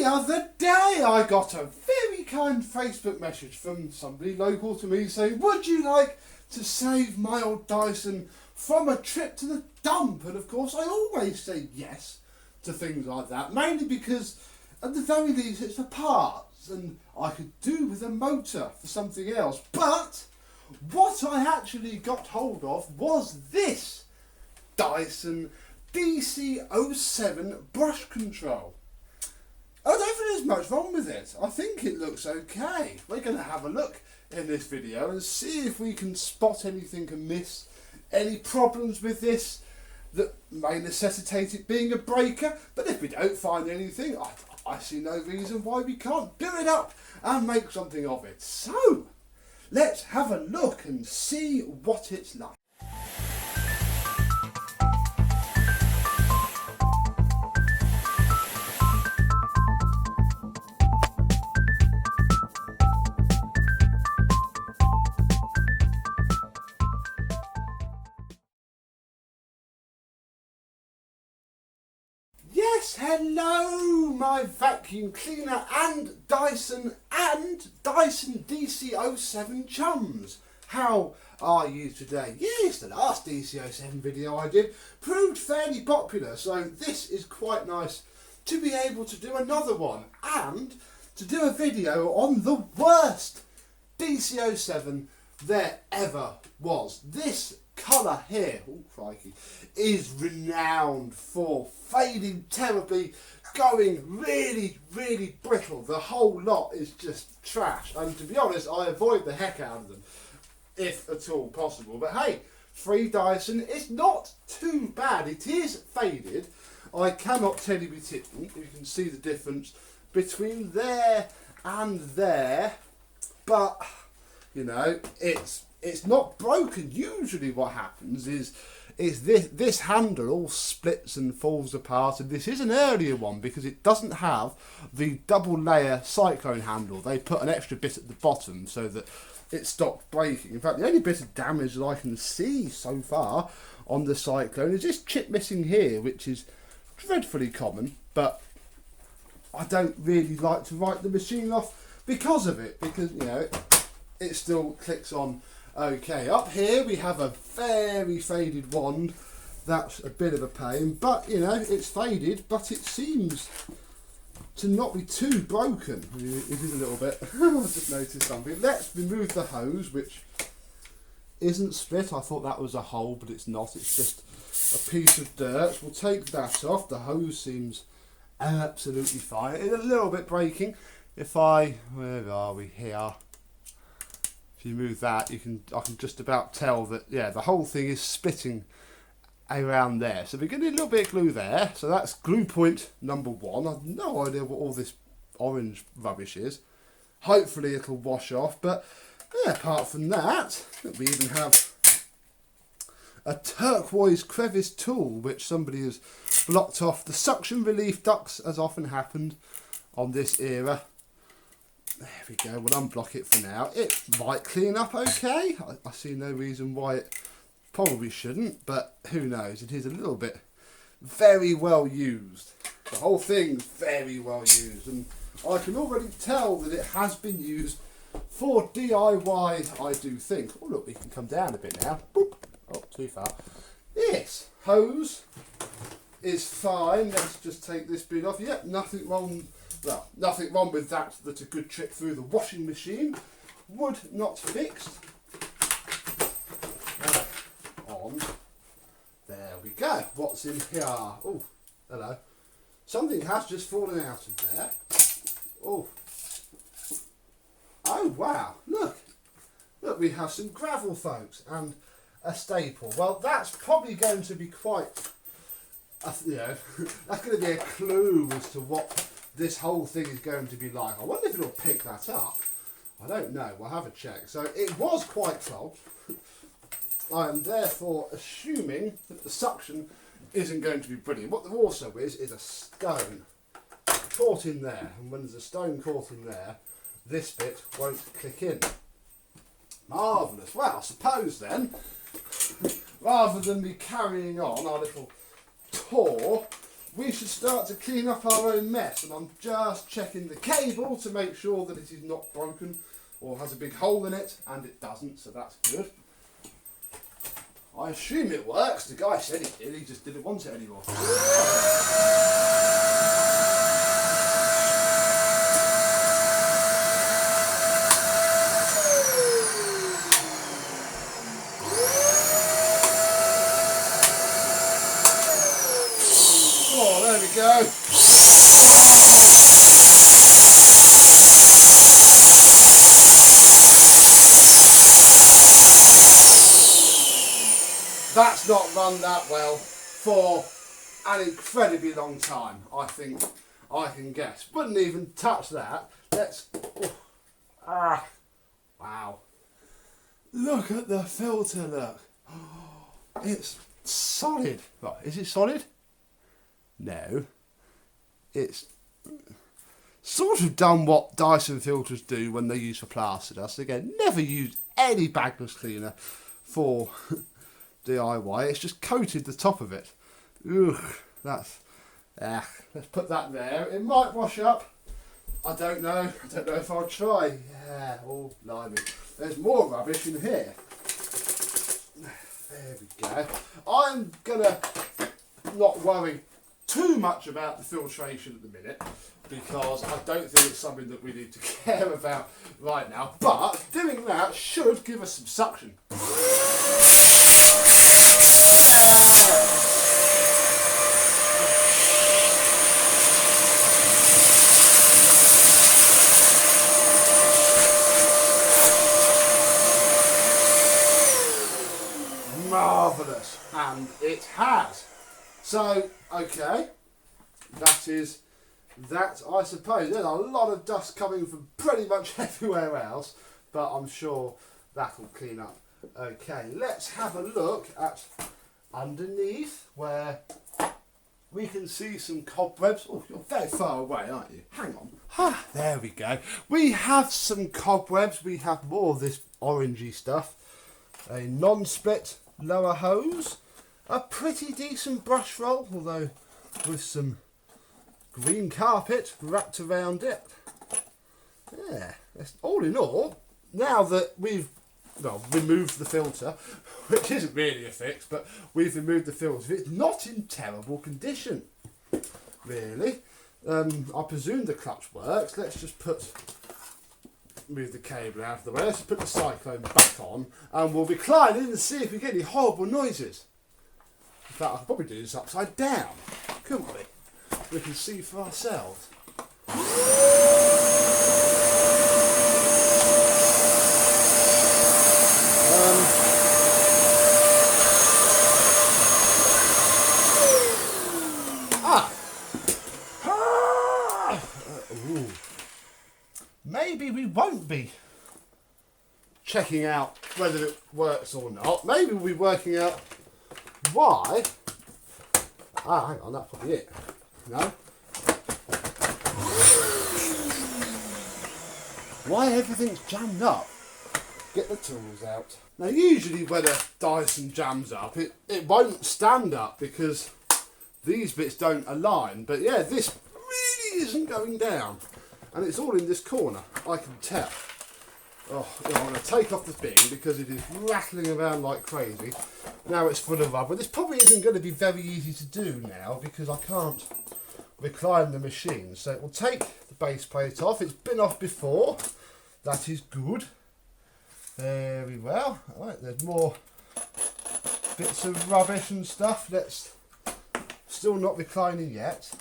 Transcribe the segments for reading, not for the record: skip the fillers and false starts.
The other day I got a very kind Facebook message from somebody local to me saying, would you like to save my old Dyson from a trip to the dump? And of course I always say yes to things like that, mainly because at the very least it's for parts and I could do with a motor for something else. But what I actually got hold of was this Dyson DC07 brush control. I don't think there's much wrong with it. I think it looks okay. We're going to have a look in this video and see if we can spot anything amiss, any problems with this that may necessitate it being a breaker. But if we don't find anything, I see no reason why we can't do it up and make something of it. So, let's have a look and see what it's like. Yes, hello my vacuum cleaner and Dyson DC07 chums. How are you today? Yes, the last DC07 video I did proved fairly popular, so this is quite nice to be able to do another one and to do a video on the worst DC07 there ever was. This colour here, oh crikey, is renowned for fading terribly, going really brittle. The whole lot is just trash, and to be honest I avoid the heck out of them if at all possible. But hey, free Dyson is not too bad. It is faded. I cannot tell you it isn't. You can see the difference between there and there, but you know, it's not broken. Usually what happens is this handle all splits and falls apart, and this is an earlier one because it doesn't have the double layer cyclone handle. They put an extra bit at the bottom so that it stopped breaking. In fact, the only bit of damage that I can see so far on the cyclone is this chip missing here, which is dreadfully common, but I don't really like to write the machine off because of it, because you know it still clicks on okay. Up here we have a very faded wand. That's a bit of a pain, but you know, it's faded, but it seems to not be too broken. It is a little bit. I just noticed something. Let's remove the hose, which isn't split. I thought that was a hole, but it's not. It's just a piece of dirt. We'll take that off. The hose seems absolutely fine. It's a little bit breaking. If I, where are we here? If you move that, I can just about tell that, yeah, the whole thing is splitting around there. So we're going to need a little bit of glue there. So that's glue point number one. I have no idea what all this orange rubbish is. Hopefully it'll wash off. But yeah, apart from that, we even have a turquoise crevice tool, which somebody has blocked off the suction relief ducts, as often happened on this era. There we go, we'll unblock it for now. It might clean up okay. I see no reason why it probably shouldn't, but who knows. It is a little bit very well used. The whole thing's very well used, and I can already tell that it has been used for DIY, I do think. Oh look, we can come down a bit now. Boop. Oh, too far. This hose is fine. Let's just take this bit off. Yep, nothing wrong. Well, nothing wrong with that. That's a good trip through the washing machine. Wood not fixed. On. There we go. What's in here? Oh, hello. Something has just fallen out of there. Oh. Oh, wow. Look. Look, we have some gravel, folks, and a staple. Well, that's probably going to be quite, you know, that's going to be a clue as to what this whole thing is going to be like. I wonder if it'll pick that up. I don't know. We'll have a check. So it was quite clogged. I am therefore assuming that the suction isn't going to be brilliant. What there also is a stone caught in there. And when there's a stone caught in there, this bit won't click in. Marvellous. Well, I suppose then, rather than be carrying on our little tour we should start to clean up our own mess, and I'm just checking the cable to make sure that it is not broken or has a big hole in it, and it doesn't, so that's good. I assume it works. The guy said it did, he just didn't want it anymore. Oh, there we go. That's not run that well for an incredibly long time, I think I can guess. Wouldn't even touch that. Let's... Oh, wow. Look at the filter, look. Oh, it's solid. Right, is it solid? No. It's sort of done what Dyson filters do when they use for plaster dust. Again, never use any bagless cleaner for DIY. It's just coated the top of it. Ugh, that's... let's put that there. It might wash up. I don't know. I don't know if I'll try. Yeah, oh, blimey. There's more rubbish in here. There we go. I'm going to not worry too much about the filtration at the minute, because I don't think it's something that we need to care about right now. But doing that should give us some suction. Marvellous, and it has. So, okay, that is that, I suppose. There's a lot of dust coming from pretty much everywhere else, but I'm sure that'll clean up. Okay, let's have a look at underneath where we can see some cobwebs. Oh, you're very far away, aren't you? Hang on. Ah, there we go. We have some cobwebs. We have more of this orangey stuff. A non-split lower hose. A pretty decent brush roll, although with some green carpet wrapped around it. Yeah, that's all in all. Now that we've removed the filter, which isn't really a fix, but we've removed the filter, it's not in terrible condition, really. I presume the clutch works. Let's just move the cable out of the way. Let's just put the cyclone back on, and we'll recline in and see if we get any horrible noises. In fact, I could probably do this upside down, couldn't we? We can see for ourselves. Maybe we won't be checking out whether it works or not. Maybe we'll be working out why. Hang on, that's probably it. No? Why everything's jammed up? Get the tools out. Now, usually when a Dyson jams up, it won't stand up because these bits don't align. But yeah, this really isn't going down. And it's all in this corner, I can tell. Oh, I'm going to take off the thing because it is rattling around like crazy. Now it's full of rubber. This probably isn't going to be very easy to do now because I can't recline the machine. So it will take the base plate off. It's been off before. That is good. Very well. All right, there's more bits of rubbish and stuff. Let's still not reclining yet.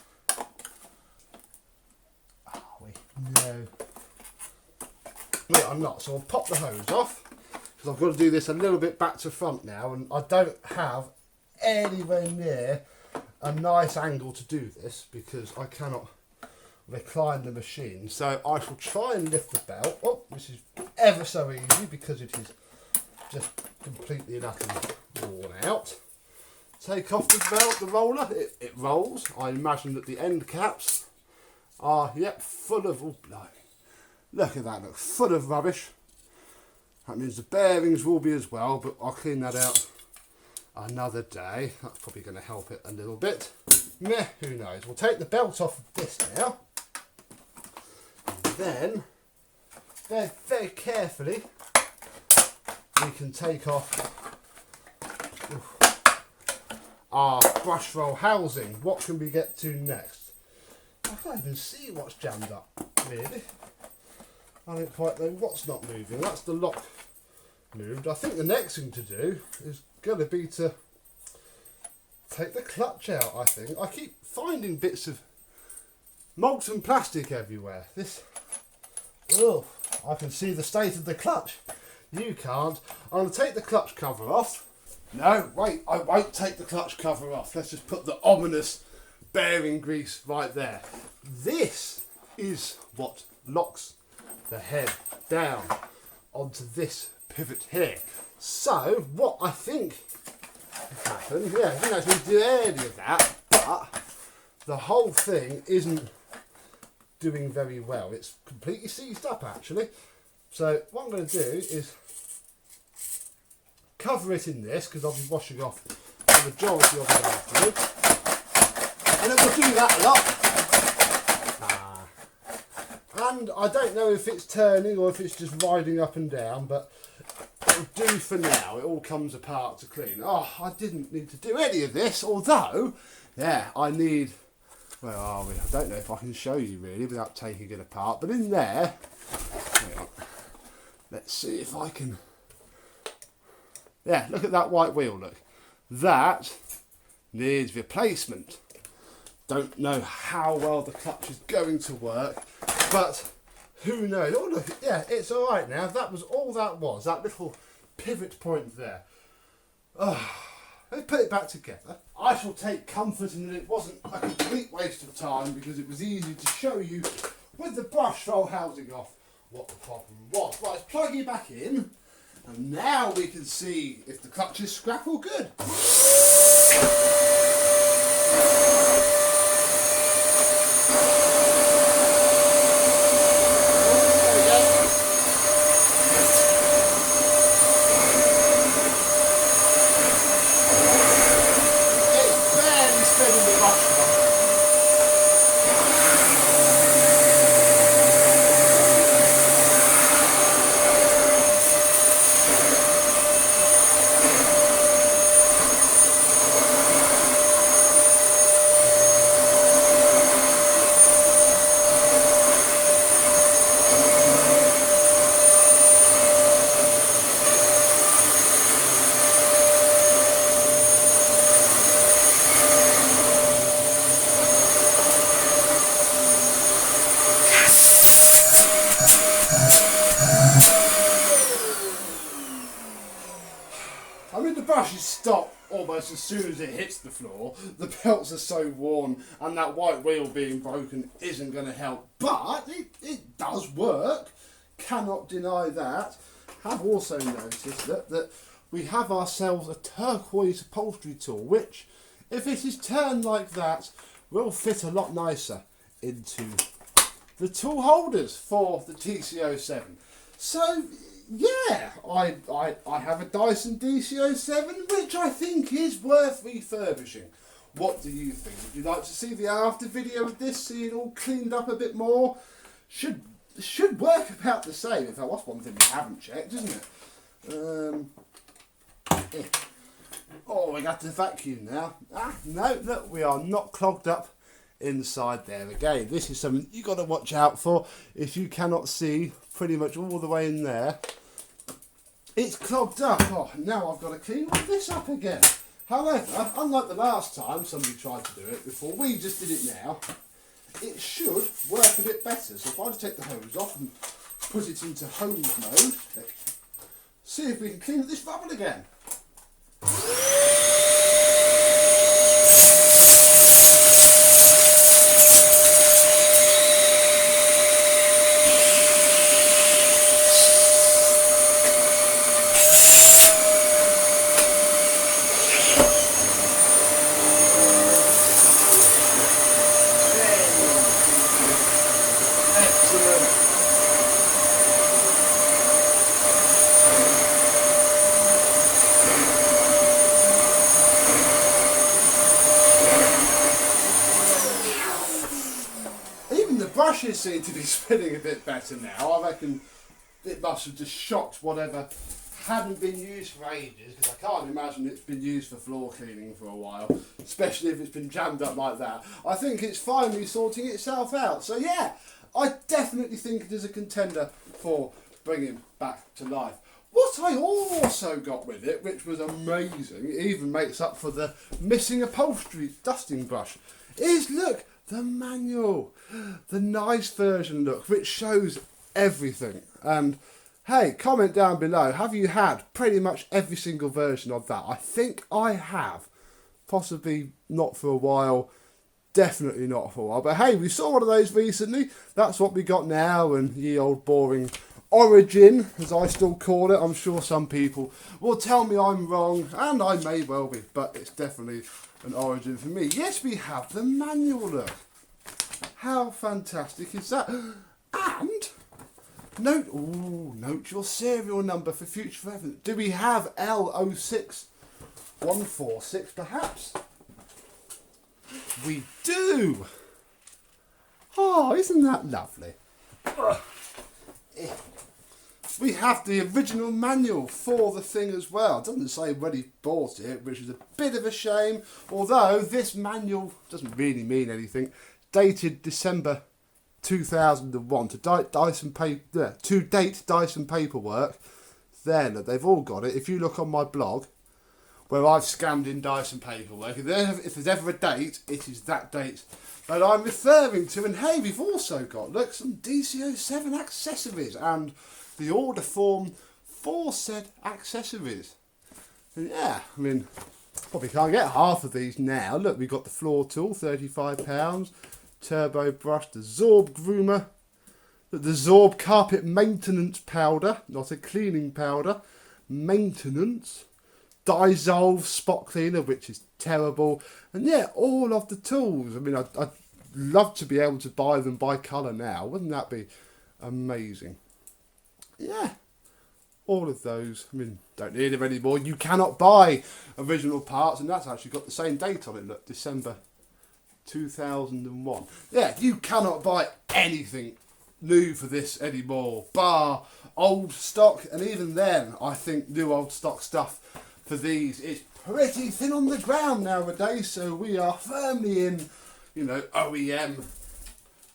No. Yeah, I'm not. So I'll pop the hose off because I've got to do this a little bit back to front now, and I don't have anywhere near a nice angle to do this because I cannot recline the machine. So I shall try and lift the belt. Oh, this is ever so easy because it is just completely and utterly worn out. Take off the belt, the roller. It rolls. I imagine that the end caps are, yep, full of, oh, blimey. Look at that, look, full of rubbish. That means the bearings will be as well, but I'll clean that out another day. That's probably going to help it a little bit. Meh, who knows. We'll take the belt off of this now. Then, very, very carefully, we can take off our brush roll housing. What can we get to next? I can't even see what's jammed up, really. I don't quite know what's not moving. That's the lock moved. I think the next thing to do is going to be to take the clutch out, I think. I keep finding bits of molten plastic everywhere. Oh, I can see the state of the clutch. You can't. I'm going to take the clutch cover off. No, wait, I won't take the clutch cover off. Let's just put the ominous bearing grease right there. This is what locks the head down onto this pivot here. So, what I think happened, I didn't actually do any of that, but the whole thing isn't doing very well. It's completely seized up, actually. So, what I'm going to do is cover it in this, because I'll be washing off the majority of it afterwards. And it will do that a lot. And I don't know if it's turning or if it's just riding up and down, but it'll do for now. It all comes apart to clean. Oh, I didn't need to do any of this, although, yeah, I need, where are we? I don't know if I can show you really without taking it apart, but in there, let's see if I can, yeah, look at that white wheel, look. That needs replacement. Don't know how well the clutch is going to work, but who knows? Oh look, yeah, it's all right now. That was all that was, that little pivot point there. Oh, let's put it back together. I shall take comfort in that it wasn't a complete waste of time, because it was easy to show you with the brush roll housing off what the problem was. Right, let's plug it back in, and now we can see if the clutch is scrap or good. Stop almost as soon as it hits the floor. The belts are so worn, and that white wheel being broken isn't going to help, but it does work, cannot deny that. Have also noticed that we have ourselves a turquoise upholstery tool, which, if it is turned like that, will fit a lot nicer into the tool holders for the TC07. So yeah, I have a Dyson DC07, which I think is worth refurbishing. What do you think? Would you like to see the after video of this, see it all cleaned up a bit more? Should work about the same. If that's one thing we haven't checked, isn't it? Oh, we got to vacuum now. No, look, we are not clogged up inside there. Again, this is something you got to watch out for. If you cannot see pretty much all the way in there, it's clogged up. Oh, now I've got to clean all this up again. However, unlike the last time somebody tried to do it before, we just did it now. It should work a bit better. So if I just take the hose off and put it into hose mode, see if we can clean this bubble again. seem to be spinning a bit better now. I reckon it must have just shocked whatever hadn't been used for ages, because I can't imagine it's been used for floor cleaning for a while, especially if it's been jammed up like that. I think it's finally sorting itself out. So yeah, I definitely think it is a contender for bringing back to life. What I also got with it, which was amazing, it even makes up for the missing upholstery dusting brush, is look, the manual, the nice version look, which shows everything. And hey, comment down below, have you had pretty much every single version of that? I think I have. Possibly not for a while, definitely not for a while. But hey, we saw one of those recently, that's what we got now, and ye old boring Origin, as I still call it. I'm sure some people will tell me I'm wrong, and I may well be, but it's definitely an Origin for me. Yes, we have the manual look. How fantastic is that? And note your serial number for future reference. Do we have L06146 perhaps? We do. Oh, isn't that lovely? We have the original manual for the thing as well. It doesn't say when he bought it, which is a bit of a shame. Although this manual doesn't really mean anything. Dated December 2001 to date Dyson paperwork. Then they've all got it. If you look on my blog, where I've scammed in Dyson paperwork, if there's ever a date, it is that date that I'm referring to. And hey, we've also got, look, some DC07 accessories and the order form for said accessories. And yeah, I mean, probably can't get half of these now. Look, we've got the floor tool, £35, turbo brush, the Zorb groomer, the Zorb carpet maintenance powder, not a cleaning powder, maintenance, Dissolve spot cleaner, which is terrible, and yeah, all of the tools. I mean, I'd love to be able to buy them by colour now. Wouldn't that be amazing? Yeah, all of those. I mean, don't need them anymore. You cannot buy original parts, and that's actually got the same date on it. Look, December 2001. Yeah, you cannot buy anything new for this anymore, bar old stock, and even then, I think new old stock stuff for these is pretty thin on the ground nowadays. So we are firmly in, you know, OEM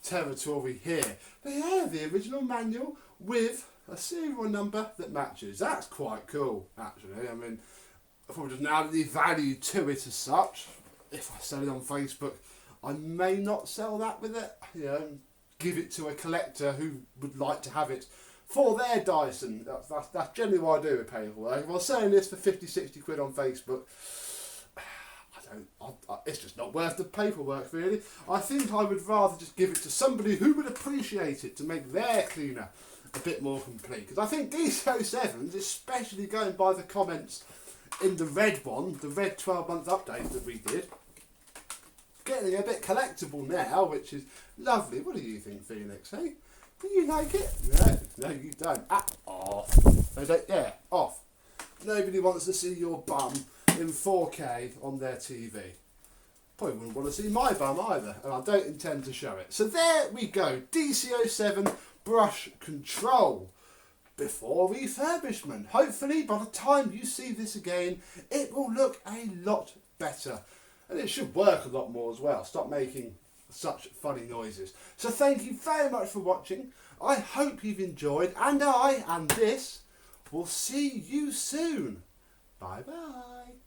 territory here. But yeah, the original manual with a serial number that matches. That's quite cool, actually. I mean, I probably doesn't add any value to it as such. If I sell it on Facebook, I may not sell that with it. You know, give it to a collector who would like to have it for their Dyson. That's generally what I do with paperwork. If I was selling this for 50-60 quid on Facebook, it's just not worth the paperwork, really. I think I would rather just give it to somebody who would appreciate it to make their cleaner a bit more complete. Because I think DC07s, especially going by the comments in the red one, the red 12-month update that we did, getting a bit collectible now, which is lovely. What do you think, Phoenix? Hey, do you like it? No, you don't. Off. They don't. Yeah, off. Nobody wants to see your bum in 4K on their TV. Probably wouldn't want to see my bum either, and I don't intend to show it. So there we go. DC07 brush control before refurbishment. Hopefully by the time you see this again, it will look a lot better. And it should work a lot more as well. Stop making such funny noises. So thank you very much for watching. I hope you've enjoyed, and this will see you soon. Bye bye.